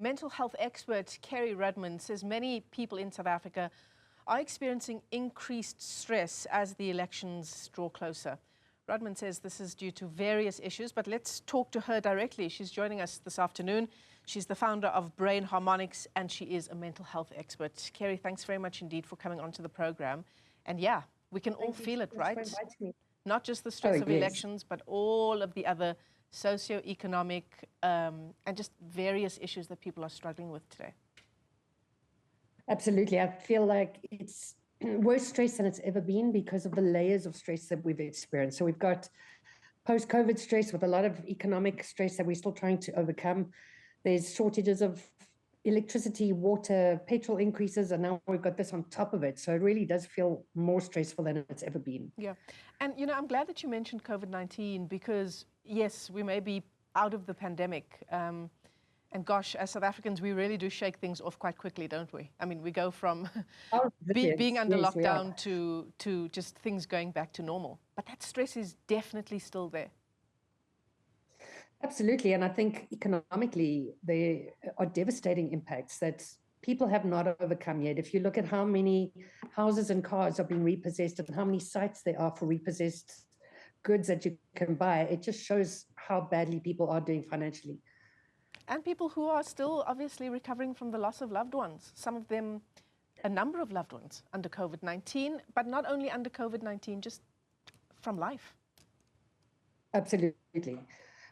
Mental health expert Kerry Rudma says many people in South Africa are experiencing increased stress as the elections draw closer. Rudma says this is due to various issues, but let's talk to her directly. She's joining us this afternoon. She's the founder of Brain Harmonics, and she is a mental health expert. Kerry, thanks very much indeed for coming onto the program. And yeah, we can all feel it, right? Not just the stress of elections, but all of the other socio-economic and just various issues that people are struggling with today. Absolutely. I feel like it's worse stress than it's ever been because of the layers of stress that we've experienced. So we've got post-COVID stress with a lot of economic stress that we're still trying to overcome. There's shortages of electricity, water, petrol increases, and now we've got this on top of it. So it really does feel more stressful than it's ever been. Yeah. And, you know, I'm glad that you mentioned COVID-19 because, yes, we may be out of the pandemic. And gosh, as South Africans, we really do shake things off quite quickly, don't we? I mean, we go from being under lockdown to just things going back to normal. But that stress is definitely still there. Absolutely. And I think economically, there are devastating impacts that people have not overcome yet. If you look at how many houses and cars are being repossessed and how many sites there are for repossessed goods that you can buy, it just shows how badly people are doing financially. And people who are still obviously recovering from the loss of loved ones. Some of them, a number of loved ones under COVID-19, but not only under COVID-19, just from life. Absolutely.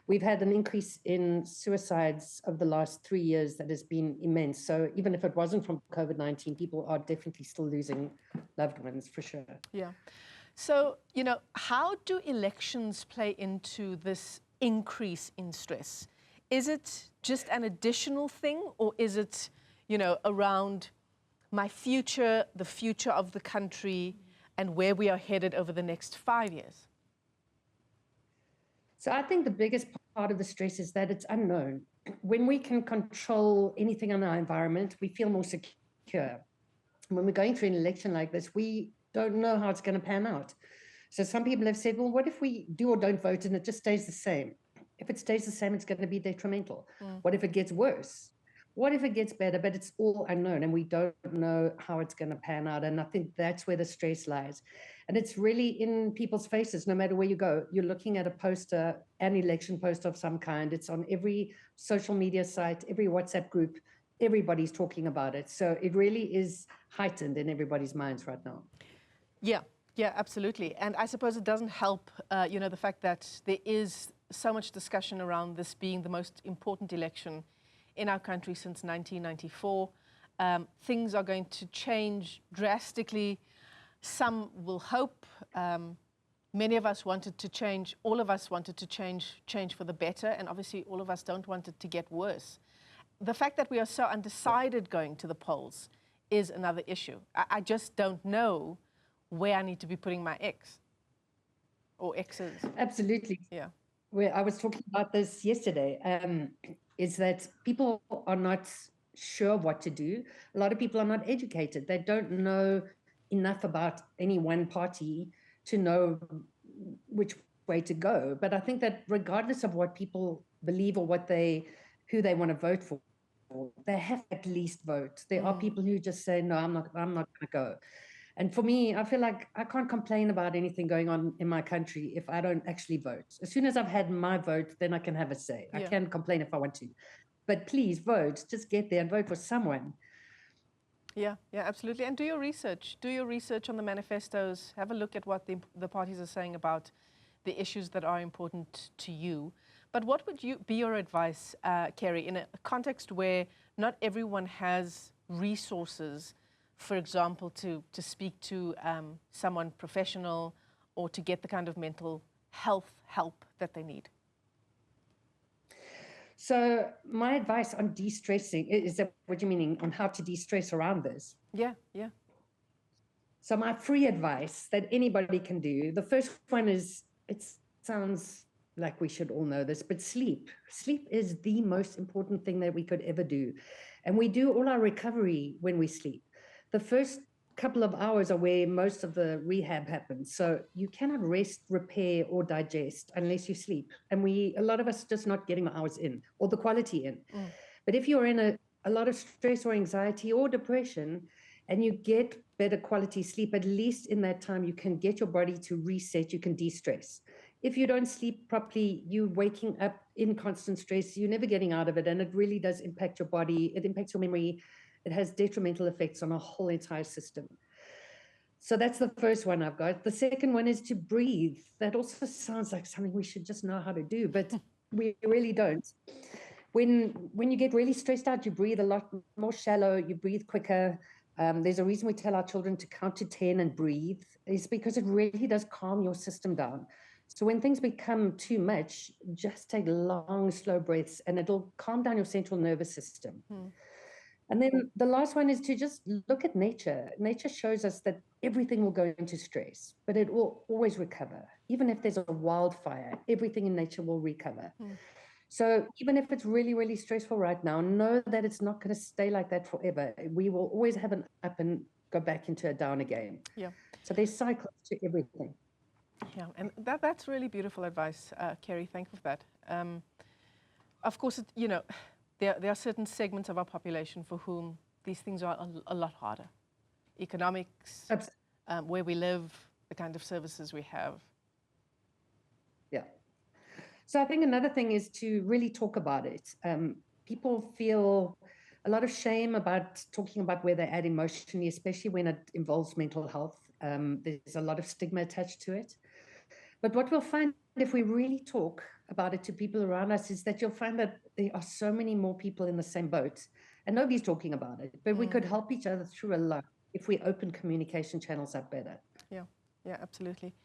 We've had an increase in suicides over the last 3 years that has been immense. So even if it wasn't from COVID-19, people are definitely still losing loved ones, for sure. Yeah. So, you know, how do elections play into this increase in stress? Is it just an additional thing, or is it, you know, around my future, the future of the country, and where we are headed over the next 5 years? So I think the biggest part of the stress is that it's unknown. When we can control anything in our environment, we feel more secure. When we're going through an election like this, we don't know how it's going to pan out. So some people have said, well, what if we do or don't vote and it just stays the same? If it stays the same, it's going to be detrimental. What if it gets worse? What if it gets better? But it's all unknown and we don't know how it's going to pan out. And I think that's where the stress lies. And it's really in people's faces, no matter where you go. You're looking at a poster, an election poster of some kind. It's on every social media site, every WhatsApp group. Everybody's talking about it. So it really is heightened in everybody's minds right now. Yeah, yeah, absolutely. And I suppose it doesn't help, you know, the fact that there is so much discussion around this being the most important election in our country since 1994. Things are going to change drastically. Some will hope. Many of us wanted to change. All of us wanted to change for the better. And obviously, all of us don't want it to get worse. The fact that we are so undecided going to the polls is another issue. I just don't know where I need to be putting my X or X's. Absolutely. Yeah. Where I was talking about this yesterday, is that people are not sure what to do. A lot of people are not educated. They don't know enough about any one party to know which way to go. But I think that regardless of what people believe or who they want to vote for, they have to at least vote. There are people who just say, no, I'm not going to go. And for me, I feel like I can't complain about anything going on in my country if I don't actually vote. As soon as I've had my vote, then I can have a say. Yeah. I can complain if I want to. But please vote. Just get there and vote for someone. Yeah, yeah, absolutely. And do your research. Do your research on the manifestos. Have a look at what the parties are saying about the issues that are important to you. But what would be your advice, Kerry, in a context where not everyone has resources, for example, to speak to someone professional or to get the kind of mental health help that they need? So my advice on de-stressing, is that what you're meaning, on how to de-stress around this? Yeah, yeah. So my free advice that anybody can do, the first one is, it sounds like we should all know this, but sleep. Sleep is the most important thing that we could ever do. And we do all our recovery when we sleep. The first couple of hours are where most of the rehab happens. So you cannot rest, repair, or digest unless you sleep. And a lot of us are just not getting the hours in or the quality in. But if you're in a lot of stress or anxiety or depression, and you get better quality sleep, at least in that time, you can get your body to reset, you can de-stress. If you don't sleep properly, you're waking up in constant stress, you're never getting out of it, and it really does impact your body, it impacts your memory, it has detrimental effects on a whole entire system. So that's the first one I've got. The second one is to breathe. That also sounds like something we should just know how to do, but we really don't. When you get really stressed out, you breathe a lot more shallow, you breathe quicker. There's a reason we tell our children to count to 10 and breathe, is because it really does calm your system down. So when things become too much, just take long, slow breaths, and it'll calm down your central nervous system. And then the last one is to just look at nature. Nature shows us that everything will go into stress, but it will always recover. Even if there's a wildfire, everything in nature will recover. So even if it's really, really stressful right now, know that it's not going to stay like that forever. We will always have an up and go back into a down again. Yeah. So there's cycles to everything. Yeah, and that's really beautiful advice, Kerry. Thank you for that. Of course, there are certain segments of our population for whom these things are a lot harder. Economics, where we live, the kind of services we have. Yeah. So I think another thing is to really talk about it. People feel a lot of shame about talking about where they're at emotionally, especially when it involves mental health. There's a lot of stigma attached to it. But what we'll find if we really talk about it to people around us is that you'll find that there are so many more people in the same boat, and nobody's talking about it. But we could help each other through a lot if we open communication channels up better. Yeah, absolutely.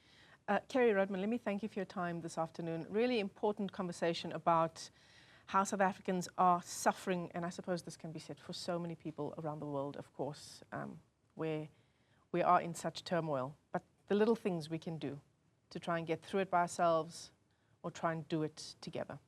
Kerry Rudma, let me thank you for your time this afternoon. Really important conversation about how South Africans are suffering, and I suppose this can be said for so many people around the world, of course, where we are in such turmoil. But the little things we can do to try and get through it by ourselves or try and do it together.